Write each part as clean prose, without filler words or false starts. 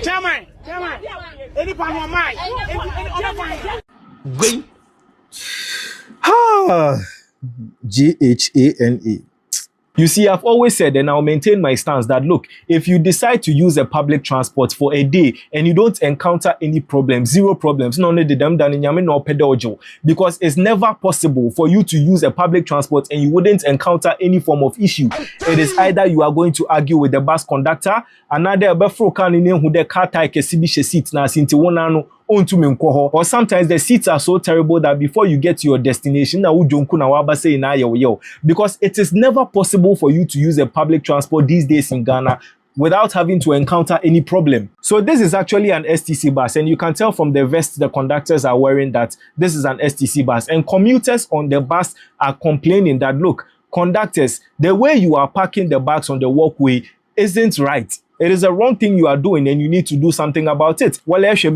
Chairman, any part of mine, Going. GHANA. You see, I've always said, and I'll maintain my stance, that look, if you decide to use a public transport for a day and you don't encounter any problems, zero problems, because it's never possible for you to use a public transport and you wouldn't encounter any form of issue. It is either you are going to argue with the bus conductor, another or sometimes the seats are so terrible that before you get to your destination, because it is never possible for you to use a public transport these days in Ghana without having to encounter any problem. So this is actually an STC bus, and you can tell from the vest the conductors are wearing that this is an STC bus, and commuters on the bus are complaining that, look, conductors, the way you are parking the bags on the walkway isn't right. It is a wrong thing you are doing and you need to do something about it. Well, if you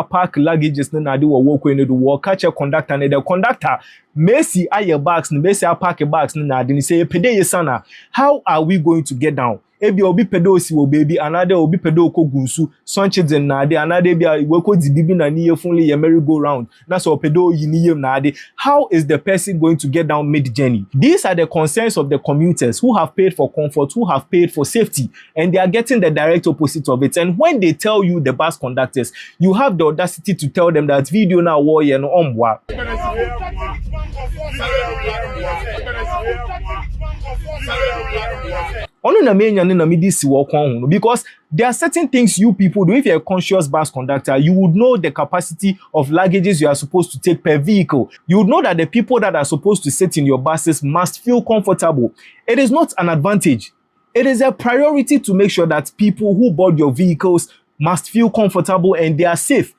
park luggages na do walkway no do catch a conductor and the conductor Messi aye bags Messi park bags na say pede sana. How are we going to get down? Ebi obi pedo si wo baby another obi pedo ko gunsu sonche na de another bia we ko di bibi na niye funle ye merry go round na so pedo yiniyem na de. How is the person going to get down mid journey? These are the concerns of the commuters who have paid for comfort, who have paid for safety, and they are getting the direct opposite of it. And when they tell you, the bus conductors, you have the audacity to tell them that video now warrior no omwa. Because there are certain things you people do. If you're a conscious bus conductor, you would know the capacity of luggages you are supposed to take per vehicle. You would know that the people that are supposed to sit in your buses must feel comfortable. It is not an advantage. It is a priority to make sure that people who board your vehicles must feel comfortable and they are safe.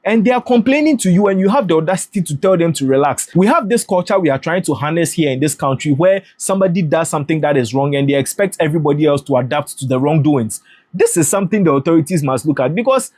And they are complaining to you and you have the audacity to tell them to relax. We have this culture we are trying to harness here in this country where somebody does something that is wrong and they expect everybody else to adapt to the wrongdoings. This is something the authorities must look at, because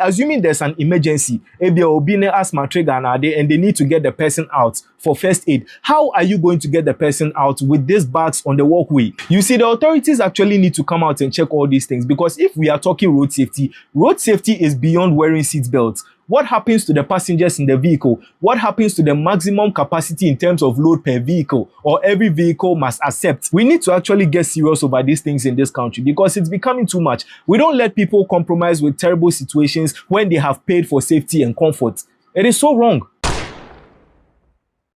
assuming there's an emergency, asthma trigger and they need to get the person out for first aid. How are you going to get the person out with these bags on the walkway? You see, the authorities actually need to come out and check all these things, because if we are talking road safety is beyond wearing seat belts. What happens to the passengers in the vehicle? What happens to the maximum capacity in terms of load per vehicle, or every vehicle must accept? We need to actually get serious over these things in this country, because it's becoming too much. We don't let people compromise with terrible situations when they have paid for safety and comfort. It is so wrong.